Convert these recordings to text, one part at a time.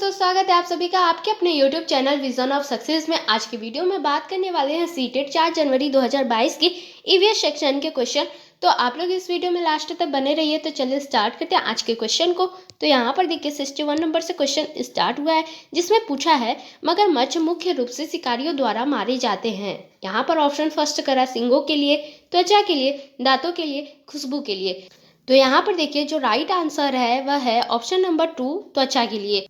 दोस्तों, स्वागत है आप सभी का आपके अपने YouTube channel vision of success में। आज की वीडियो में बात करने वाले हैं सीटेट 4 जनवरी 2022 की ईवीएस सेक्शन के क्वेश्चन। तो आप लोग इस वीडियो में लास्ट तक बने रहिए। तो चलिए स्टार्ट करते हैं आज के क्वेश्चन को। तो यहाँ पर देखिए 61 नंबर से क्वेश्चन स्टार्ट हुआ है, जिसमें पूछा है मगरमच्छ मुख्य रूप से शिकारियों द्वारा मारे जाते हैं। यहाँ पर ऑप्शन फर्स्ट करा सींगों के लिए, त्वचा के लिए, दांतों के लिए, खुशबू के लिए। तो यहाँ पर देखिए जो राइट आंसर है वह है ऑप्शन नंबर 2, त्वचा के लिए।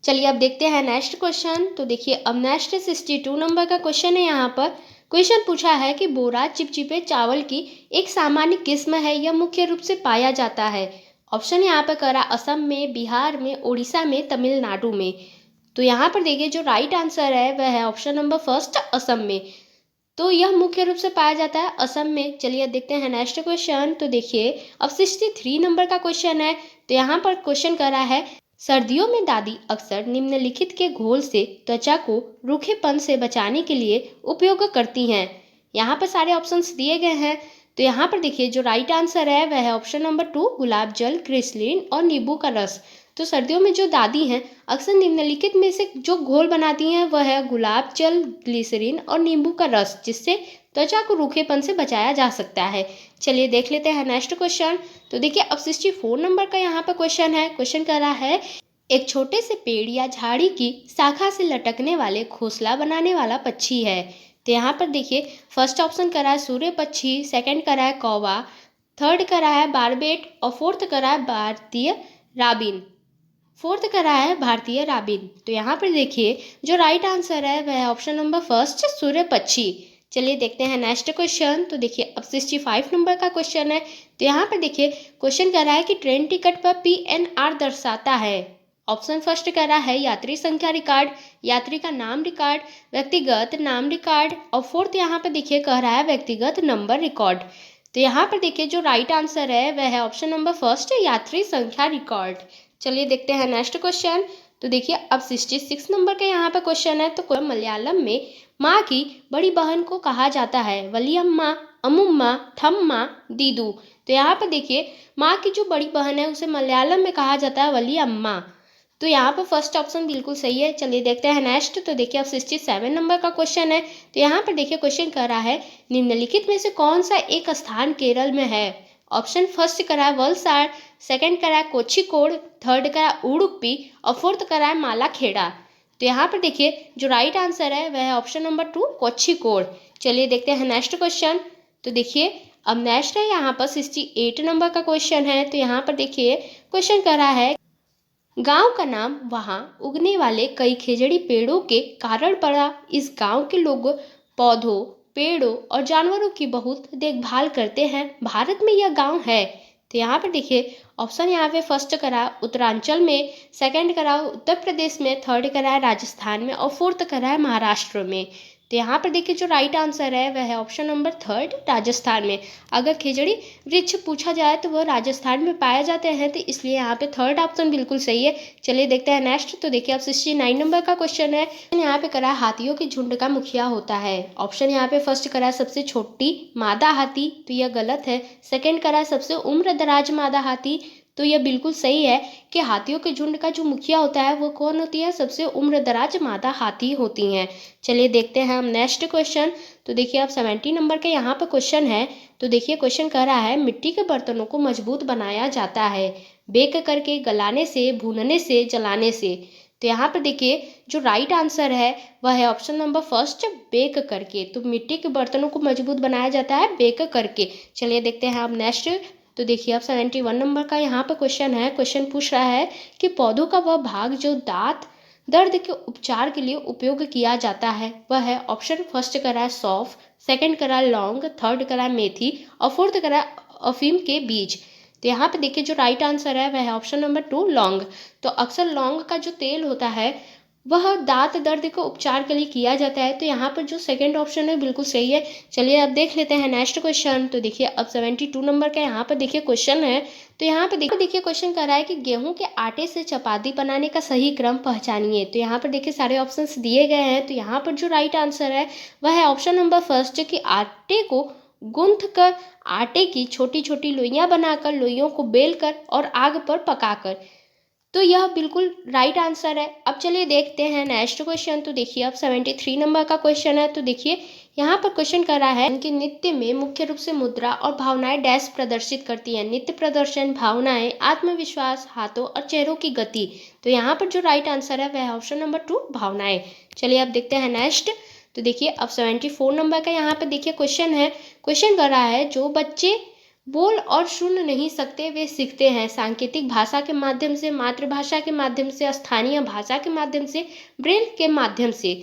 चलिए अब देखते हैं नेक्स्ट क्वेश्चन। तो देखिए अब नेक्स्ट 62 नंबर का क्वेश्चन है। यहाँ पर क्वेश्चन पूछा है कि बोरा चिपचिपे चावल की एक सामान्य किस्म है, यह मुख्य रूप से पाया जाता है। ऑप्शन यहाँ पर करा असम में, बिहार में, उड़ीसा में, तमिलनाडु में। तो यहाँ पर देखिए जो राइट आंसर है वह है ऑप्शन नंबर फर्स्ट, असम में। तो यह मुख्य रूप से पाया जाता है असम में। चलिए देखते हैं नेक्स्ट क्वेश्चन। तो देखिए अब 63 नंबर का क्वेश्चन है। तो यहाँ पर क्वेश्चन करा है सर्दियों में दादी अक्सर निम्नलिखित के घोल से त्वचा को रूखेपन से बचाने के लिए उपयोग करती हैं। यहाँ पर सारे ऑप्शंस दिए गए हैं। तो यहाँ पर देखिए जो राइट आंसर है वह है ऑप्शन नंबर 2, गुलाब जल, ग्लिसरीन और नींबू का रस। तो सर्दियों में जो दादी हैं अक्सर निम्नलिखित में से जो घोल बनाती हैं वह है गुलाब जल, ग्लिसरीन और नींबू का रस, जिससे त्वचा को रूखेपन से बचाया जा सकता है। चलिए देख लेते हैं नेक्स्ट क्वेश्चन। तो देखिए अब 64 नंबर का यहाँ पर क्वेश्चन है। क्वेश्चन कर रहा है एक छोटे से पेड़ या झाड़ी की शाखा से लटकने वाले घोंसला बनाने वाला पक्षी है। तो यहाँ पर देखिए फर्स्ट ऑप्शन करा है सूर्य पक्षी, सेकंड करा है कौवा, थर्ड करा है बारबेट और फोर्थ करा है भारतीय राबिन। तो यहाँ पर देखिए जो राइट आंसर है वह है ऑप्शन नंबर फर्स्ट, सूर्य पक्षी। चलिए देखते हैं नेक्स्ट क्वेश्चन। तो देखिए अब 65 नंबर का क्वेश्चन है। तो यहाँ पर देखिए क्वेश्चन कर रहा है कि ट्रेन टिकट पर PNR दर्शाता है। ऑप्शन फर्स्ट कर रहा है यात्री संख्या रिकॉर्ड, यात्री का नाम रिकॉर्ड, व्यक्तिगत नाम रिकॉर्ड और फोर्थ यहाँ पर देखिए कह रहा है व्यक्तिगत नंबर रिकॉर्ड। तो यहाँ पर देखिए जो राइट आंसर है वह है ऑप्शन नंबर फर्स्ट, यात्री संख्या रिकॉर्ड। चलिए देखते हैं नेक्स्ट क्वेश्चन। तो देखिए अब 66 नंबर का यहाँ पर क्वेश्चन है। तो मलयालम में माँ की बड़ी बहन को कहा जाता है वलियम्मा, अमुम्मा, थम्मा, दीदू। तो यहाँ पर देखिए माँ की जो बड़ी बहन है उसे मलयालम में कहा जाता है वलियम्मा। तो यहाँ पर फर्स्ट ऑप्शन बिल्कुल सही है। चलिए देखते हैं नेक्स्ट। तो देखिए अब 67 नंबर का क्वेश्चन है। तो यहाँ पर देखिए क्वेश्चन कर रहा है निम्नलिखित में से कौन सा एक स्थान केरल में है। ऑप्शन फर्स्ट करा है वलसाड, सेकंड करा है कोझिकोड, थर्ड करा है उडुपी और फोर्थ करा है मालाखेड़ा। तो यहाँ पर देखिए जो राइट आंसर है वह है ऑप्शन नंबर 2, कोझिकोड। चलिए देखते हैं नेक्स्ट क्वेश्चन। तो देखिए अब नेक्स्ट है यहाँ पर 68 नंबर का क्वेश्चन है। तो यहाँ पर देखिए क्वेश्चन कर रहा है गांव का नाम वहां उगने वाले कई खेजड़ी पेड़ों के कारण पड़ा। इस गांव के लोग पौधों, पेड़ों और जानवरों की बहुत देखभाल करते हैं। भारत में यह गांव है। तो यहाँ पर देखिए ऑप्शन यहाँ पे फर्स्ट करा उत्तरांचल में, सेकंड करा उत्तर प्रदेश में, थर्ड करा है राजस्थान में और फोर्थ करा है महाराष्ट्र में। तो यहाँ पर देखिए जो राइट आंसर है वह है ऑप्शन नंबर थर्ड, राजस्थान में। अगर खिजड़ी वृक्ष पूछा जाए तो वह राजस्थान में पाए जाते हैं, तो इसलिए यहाँ पे थर्ड ऑप्शन बिल्कुल सही है। चलिए देखते हैं नेक्स्ट। तो देखिए अब 69 नंबर का क्वेश्चन है। यहाँ पे करा हाथियों के झुंड का मुखिया होता है। ऑप्शन यहाँ पे फर्स्ट करा सबसे छोटी मादा हाथी, तो यह गलत है। सेकेंड करा सबसे उम्र दराज मादा हाथी, तो यह बिल्कुल सही है कि हाथियों के झुंड का जो मुखिया होता है वो कौन होती है, सबसे उम्र दराज मादा हाथी होती हैं। चलिए देखते हैं हम नेक्स्ट क्वेश्चन। तो देखिए अब 70 नंबर के यहाँ पर क्वेश्चन है। तो देखिए क्वेश्चन कह रहा है मिट्टी के बर्तनों को मजबूत बनाया जाता है बेक करके, गलाने से, भूनने से, जलाने से। तो यहाँ पर देखिए जो राइट आंसर है वह है ऑप्शन नंबर फर्स्ट, बेक करके। तो मिट्टी के बर्तनों को मजबूत बनाया जाता है बेक करके। चलिए देखते हैं अब नेक्स्ट। तो देखिए अब 71 नंबर का यहाँ पर क्वेश्चन है। क्वेश्चन पूछ रहा है कि पौधों का वह भाग जो दांत दर्द के उपचार के लिए उपयोग किया जाता है वह है। ऑप्शन फर्स्ट करा है सौंफ, सेकंड करा है लौंग, थर्ड करा है मेथी और फोर्थ करा है अफीम के बीज। तो यहाँ पे देखिए जो राइट आंसर है वह है ऑप्शन नंबर 2, लौंग। तो अक्सर लौंग का जो तेल होता है वह दांत दर्द के उपचार के लिए किया जाता है। तो यहाँ पर जो सेकंड ऑप्शन है बिल्कुल सही है। चलिए अब देख लेते हैं नेक्स्ट क्वेश्चन। तो देखिए अब 72 नंबर का यहाँ पर देखिए क्वेश्चन है। तो यहाँ पे देखिए क्वेश्चन कर रहा है कि गेहूं के आटे से चपाती बनाने का सही क्रम पहचानिए। तो यहाँ पर देखिए सारे ऑप्शंस दिए गए हैं। तो यहाँ पर जो राइट आंसर है वह है ऑप्शन नंबर फर्स्ट, कि आटे को गूंथ कर आटे की छोटी छोटी लोइयां बनाकर लोइयों को बेल कर और आग पर पकाकर तो यह बिल्कुल राइट आंसर है। अब चलिए देखते हैं नेक्स्ट क्वेश्चन। तो देखिए अब 73 नंबर का क्वेश्चन है। तो देखिए यहाँ पर क्वेश्चन कर रहा है, उनके नृत्य में मुख्य रूप से मुद्रा और भावनाएं डैश प्रदर्शित करती हैं। नृत्य प्रदर्शन, भावनाएं, आत्मविश्वास, हाथों और चेहरों की गति। तो यहाँ पर जो राइट आंसर है वह है ऑप्शन नंबर 2 भावनाएं। चलिए अब देखते हैं नेक्स्ट। तो देखिए अब 74 नंबर का यहाँ पर देखिए क्वेश्चन है। क्वेश्चन कर रहा है, जो बच्चे बोल और सुन नहीं सकते वे सीखते हैं सांकेतिक भाषा के माध्यम से, मातृभाषा के माध्यम से, स्थानीय भाषा के माध्यम से, ब्रेल के माध्यम से।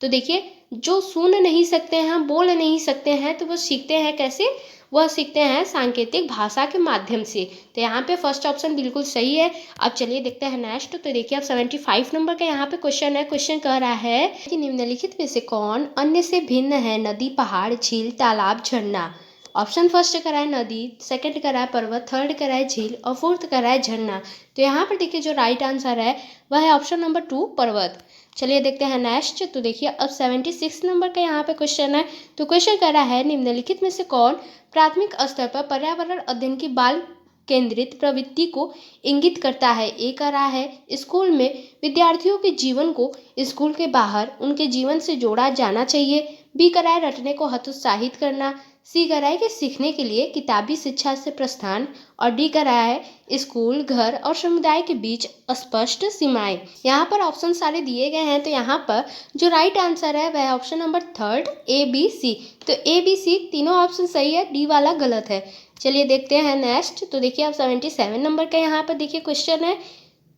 तो देखिए जो सुन नहीं सकते हैं, बोल नहीं सकते हैं, तो वो सीखते हैं कैसे? वह सीखते हैं सांकेतिक भाषा के माध्यम से। तो यहाँ पे फर्स्ट ऑप्शन बिल्कुल सही है। अब चलिए देखते हैं नेक्स्ट। तो देखिए अब 75 नंबर का यहाँ पे क्वेश्चन है। क्वेश्चन कह रहा है कि निम्नलिखित में से कौन अन्य से भिन्न है? नदी, पहाड़, झील, तालाब, झरना। ऑप्शन फर्स्ट करा है नदी, सेकंड करा है पर्वत, थर्ड करा है झील और फोर्थ करा है झरना। तो यहाँ पर देखिए जो राइट आंसर है वह है ऑप्शन नंबर 2 पर्वत। चलिए देखते हैं नेक्स्ट। तो देखिए अब 76 नंबर का यहाँ पे क्वेश्चन है। तो क्वेश्चन कर रहा है, निम्नलिखित में से कौन प्राथमिक स्तर पर पर्यावरण अध्ययन की बाल केंद्रित प्रवृत्ति को इंगित करता है? ए कर रहा है स्कूल में विद्यार्थियों के जीवन को स्कूल के बाहर उनके जीवन से जोड़ा जाना चाहिए। बी कर रहा है रटने को हतोत्साहित करना। सी कर रहा है कि सीखने के लिए किताबी शिक्षा से प्रस्थान। और डी कर रहा है स्कूल, घर और समुदाय के बीच स्पष्ट सीमाएं। यहाँ पर ऑप्शन सारे दिए गए हैं। तो यहाँ पर जो राइट आंसर है वह है option number 3 A B C. तो ए बी सी तीनों ऑप्शन सही है, डी वाला गलत है। चलिए देखते हैं नेक्स्ट। तो देखिए अब 77 नंबर का यहाँ पर देखिए क्वेश्चन है।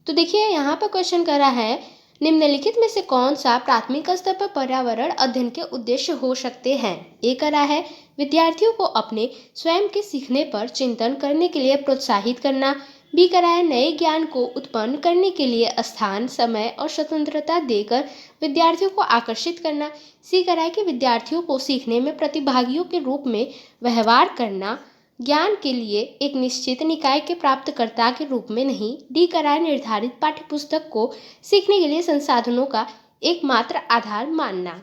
तो देखिए यहाँ पर क्वेश्चन कर रहा है, निम्नलिखित में से कौन सा प्राथमिक स्तर पर पर्यावरण अध्ययन के उद्देश्य हो सकते हैं? ए करा है विद्यार्थियों को अपने स्वयं के सीखने पर चिंतन करने के लिए प्रोत्साहित करना। बी करा है नए ज्ञान को उत्पन्न करने के लिए स्थान, समय और स्वतंत्रता देकर विद्यार्थियों को आकर्षित करना। सी करा है कि विद्यार्थियों को सीखने में प्रतिभागियों के रूप में व्यवहार करना, ज्ञान के लिए एक निश्चित निकाय के प्राप्तकर्ता के रूप में नहीं। डी करा है निर्धारित पाठ्यपुस्तक को सीखने के लिए संसाधनों का एकमात्र आधार मानना।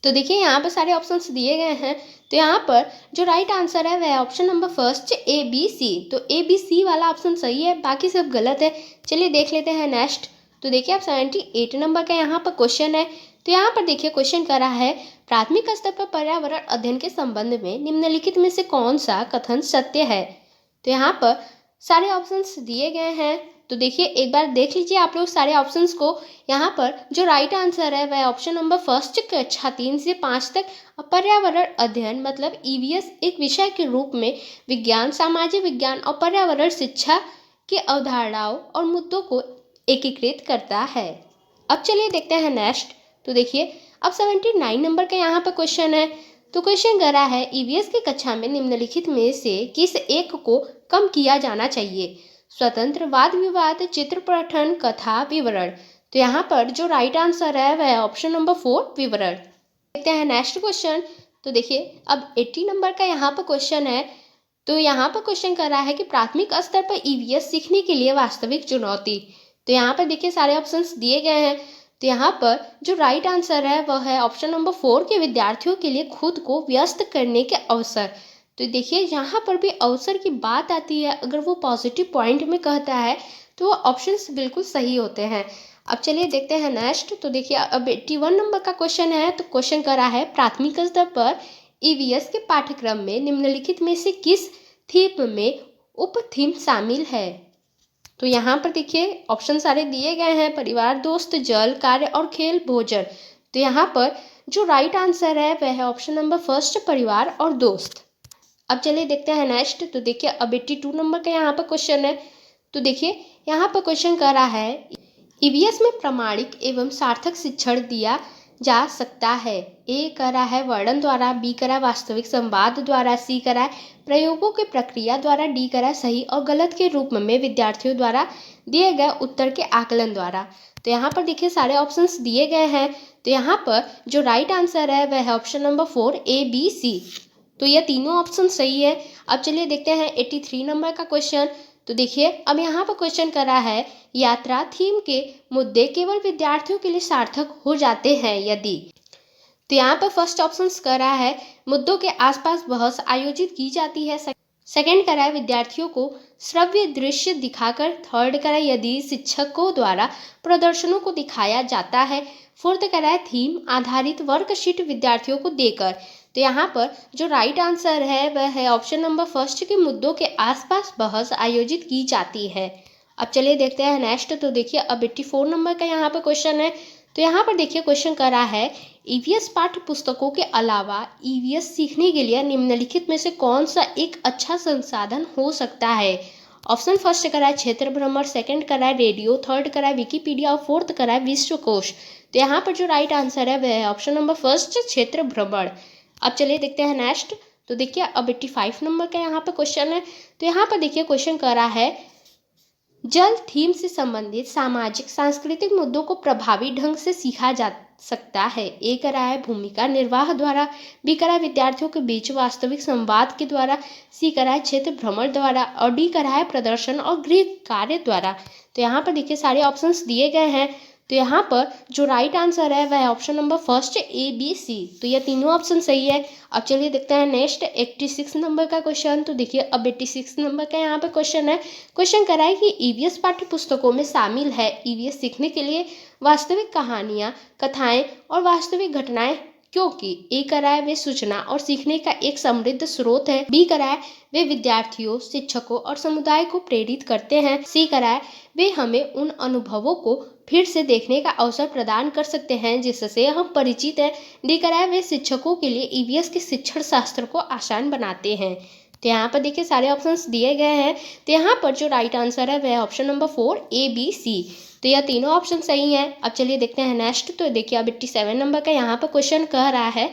तो देखिए यहाँ पर सारे ऑप्शंस दिए गए हैं। तो यहाँ पर जो राइट आंसर है वह option number first A B C. तो ए बी सी वाला ऑप्शन सही है, बाकी सब गलत है। चलिए देख लेते हैं नेक्स्ट। तो देखिए अब 78 नंबर का यहाँ पर क्वेश्चन है। तो यहाँ पर देखिए क्वेश्चन कर रहा है, प्राथमिक स्तर पर पर्यावरण अध्ययन के संबंध में निम्नलिखित में से कौन सा कथन सत्य है? तो यहाँ पर सारे ऑप्शंस दिए गए हैं। तो देखिए एक बार देख लीजिए आप लोग सारे ऑप्शंस को। यहाँ पर जो राइट आंसर है वह ऑप्शन नंबर फर्स्ट कक्षा 3 से 5 तक पर्यावरण अध्ययन मतलब ईवीएस एक विषय के रूप में विज्ञान, सामाजिक विज्ञान और पर्यावरण शिक्षा की अवधारणाओं और मुद्दों को एकीकृत करता है। अब चलिए देखते हैं नेक्स्ट। तो देखिए अब 79 नंबर का यहाँ पर क्वेश्चन है। तो क्वेश्चन कर रहा है, ईवीएस की कक्षा में निम्नलिखित में से किस एक को कम किया जाना चाहिए? स्वतंत्र, वाद विवाद, चित्र पठन, कथा, विवरण। तो यहाँ पर जो राइट आंसर है वह है ऑप्शन नंबर 4 विवरण। देखते हैं नेक्स्ट क्वेश्चन। तो देखिए अब 80 नंबर का यहाँ पर क्वेश्चन है। तो यहाँ पर क्वेश्चन कर रहा है कि प्राथमिक स्तर पर ईवीएस सीखने के लिए वास्तविक चुनौती। तो यहाँ पर देखिए सारे ऑप्शंस दिए गए हैं। तो यहाँ पर जो राइट आंसर है वह है ऑप्शन नंबर 4 के विद्यार्थियों के लिए खुद को व्यस्त करने के अवसर। तो देखिए यहाँ पर भी अवसर की बात आती है, अगर वो पॉजिटिव पॉइंट में कहता है तो वो ऑप्शंस बिल्कुल सही होते हैं। अब चलिए देखते हैं नेक्स्ट। तो देखिए अब 81 नंबर का क्वेश्चन है। तो क्वेश्चन कर रहा है, प्राथमिक स्तर पर ईवीएस के पाठ्यक्रम में निम्नलिखित में से किस थीम में उप थीम शामिल है? तो यहाँ पर देखिए ऑप्शन सारे दिए गए हैं, परिवार, दोस्त, जल, कार्य और खेल, भोजन। तो यहाँ पर जो राइट आंसर है वह है ऑप्शन नंबर फर्स्ट परिवार और दोस्त। अब चलिए देखते हैं नेक्स्ट। तो देखिए अब 82 नंबर का यहाँ पर क्वेश्चन है। तो देखिए यहाँ पर क्वेश्चन कर रहा है, ईवीएस में प्रामाणिक एवं सार्थक शिक्षण दिया जा सकता है। ए करा है वर्णन द्वारा, बी करा वास्तविक संवाद द्वारा, सी करा है प्रयोगों के प्रक्रिया द्वारा, डी करा सही और गलत के रूप में विद्यार्थियों द्वारा दिए गए उत्तर के आकलन द्वारा। तो यहाँ पर देखिए सारे ऑप्शंस दिए गए हैं। तो यहाँ पर जो राइट आंसर है वह है option number 4 A B C. तो यह तीनों ऑप्शन सही है। अब चलिए देखते हैं 83 नंबर का क्वेश्चन। तो देखिए अब यहाँ पर क्वेश्चन कर रहा है, यात्रा थीम के मुद्दे केवल विद्यार्थियों के लिए सार्थक हो जाते हैं यदि। तो यहाँ पर फर्स्ट ऑप्शन कर रहा है, मुद्दों के आसपास बहस आयोजित की जाती है। सेकंड करा है विद्यार्थियों को श्रव्य दृश्य दिखाकर। थर्ड करा है यदि शिक्षकों द्वारा प्रदर्शनों को दिखाया जाता है। फोर्थ करा है थीम आधारित वर्कशीट विद्यार्थियों को देकर। तो यहाँ पर जो राइट आंसर है वह है ऑप्शन नंबर फर्स्ट के मुद्दों के आसपास बहस आयोजित की जाती है। अब चलिए देखते हैं नेक्स्ट। तो देखिए अब 84 नंबर का यहाँ पर क्वेश्चन है। तो यहाँ पर देखिए क्वेश्चन करा है ईवीएस पाठ्य पुस्तकों के अलावा ईवीएस सीखने के लिए निम्नलिखित में से कौन सा एक अच्छा संसाधन हो सकता है। ऑप्शन फर्स्ट करा है क्षेत्र भ्रमण, सेकंड करा है रेडियो, थर्ड करा है विकिपीडिया और फोर्थ करा है विश्वकोश। तो यहाँ पर जो राइट आंसर है वह है ऑप्शन नंबर फर्स्ट क्षेत्र भ्रमण। अब चलिए देखते हैं नेक्स्ट। तो देखिए अब 85 नंबर का यहाँ पर क्वेश्चन है। तो यहाँ पर देखिए क्वेश्चन करा है जल थीम से संबंधित सामाजिक सांस्कृतिक मुद्दों को प्रभावी ढंग से सीखा जा सकता है। ए करा है भूमिका निर्वाह द्वारा, बी करा है विद्यार्थियों के बीच वास्तविक संवाद के द्वारा, सी करा है क्षेत्र भ्रमण द्वारा और डी करा है प्रदर्शन और गृह कार्य द्वारा। तो यहाँ पर देखिए सारे ऑप्शंस दिए गए हैं। तो यहाँ पर जो राइट आंसर है वह है option number first A B C. तो यह तीनों ऑप्शन सही है। अब चलिए देखते हैं नेक्स्ट 86 नंबर का क्वेश्चन। तो देखिए अब 86 नंबर का यहाँ पे क्वेश्चन है। क्वेश्चन करा है कि ईवीएस पाठ्य पुस्तकों में शामिल है ईवीएस सीखने के लिए वास्तविक कहानियाँ, कथाएं और वास्तविक घटनाएं, क्योंकि ए करा है वे सूचना और सीखने का एक समृद्ध स्रोत है, बी करा है वे विद्यार्थियों, शिक्षकों और समुदाय को प्रेरित करते हैं, सी करा है वे हमें उन अनुभवों को फिर से देखने का अवसर प्रदान कर सकते हैं जिससे हम परिचित हैं, डी करा है वे शिक्षकों के लिए ईवीएस के शिक्षण शास्त्र को आसान बनाते हैं। तो यहाँ पर देखिए सारे ऑप्शंस दिए गए हैं। तो यहाँ पर जो राइट आंसर है वह है option number 4 A B C. तो यह तीनों ऑप्शन सही हैं। अब चलिए देखते हैं नेक्स्ट। तो देखिए अब 87 नंबर का यहाँ पर क्वेश्चन कह रहा है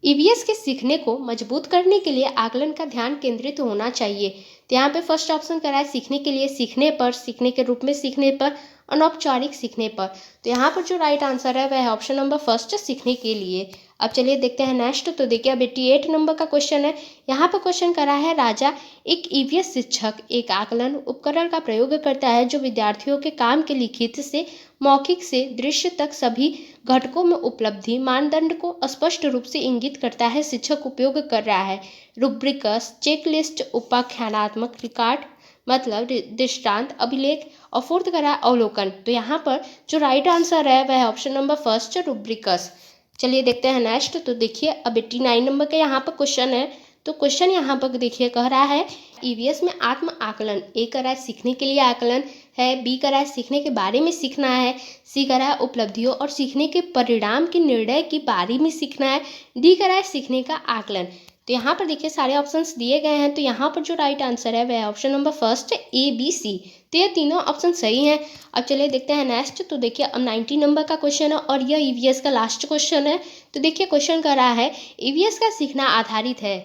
ईवीएस के सीखने को मजबूत करने के लिए आकलन का ध्यान केंद्रित होना चाहिए। तो यहाँ पे फर्स्ट ऑप्शन करा है सीखने के लिए, सीखने पर, सीखने के रूप में सीखने पर, अनौपचारिक सीखने पर। तो यहाँ पर जो राइट आंसर है वह है ऑप्शन नंबर फर्स्ट सीखने के लिए। अब चलिए देखते हैं नेक्स्ट। तो देखिए अब 88 नंबर का क्वेश्चन है। यहाँ पर क्वेश्चन करा है राजा एक ईवीएस शिक्षक एक आकलन उपकरण का प्रयोग करता है जो विद्यार्थियों के काम के लिखित से मौखिक से दृश्य तक सभी घटकों में उपलब्धि मानदंड को स्पष्ट रूप से इंगित करता है। शिक्षक उपयोग कर रहा है रुब्रिकस, चेकलिस्ट, उपाख्यानात्मक रिकॉर्ड मतलब दृष्टांत, अभिलेख और फोर्थ करा अवलोकन। तो यहाँ पर जो राइट आंसर है वह है ऑप्शन नंबर फर्स्ट रुब्रिकस। चलिए देखते हैं नेक्स्ट। तो देखिए अब 89 नंबर का यहाँ पर क्वेश्चन है। तो क्वेश्चन यहाँ पर देखिए कह रहा है ईवीएस में आत्म आकलन, ए करा है सीखने के लिए आकलन है, बी करा है सीखने के बारे में सीखना है, सी करा है उपलब्धियों और सीखने के परिणाम के निर्णय की बारे में सीखना है, डी करा है सीखने का आकलन। तो यहाँ पर देखिए सारे ऑप्शंस दिए गए हैं। तो यहाँ पर जो राइट आंसर है वह है option number first A B C. तो ये तीनों ऑप्शन सही हैं। अब चलिए देखते हैं नेक्स्ट। तो देखिए अब 90 नंबर का क्वेश्चन है और यह ईवीएस का लास्ट क्वेश्चन है। तो देखिए क्वेश्चन कर रहा है ईवीएस का सीखना आधारित है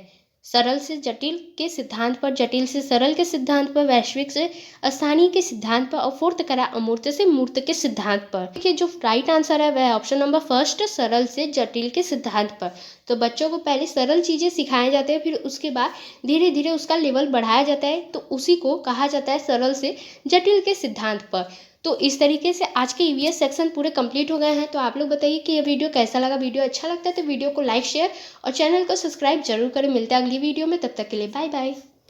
सरल से जटिल के सिद्धांत पर, जटिल से सरल के सिद्धांत पर, वैश्विक से स्थानीय के सिद्धांत पर और फोर्थ करा अमूर्त से मूर्त के सिद्धांत पर। देखिए जो राइट आंसर है वह है ऑप्शन नंबर फर्स्ट सरल से जटिल के सिद्धांत पर। तो बच्चों को पहले सरल चीज़ें सिखाई जाती है, फिर उसके बाद धीरे धीरे उसका लेवल बढ़ाया जाता है, तो उसी को कहा जाता है सरल से जटिल के सिद्धांत पर। तो इस तरीके से आज के ईवीएस सेक्शन पूरे कंप्लीट हो गए हैं। तो आप लोग बताइए कि ये वीडियो कैसा लगा। वीडियो अच्छा लगता है तो वीडियो को लाइक, शेयर और चैनल को सब्सक्राइब जरूर करें। मिलते हैं अगली वीडियो में, तब तक के लिए बाय बाय।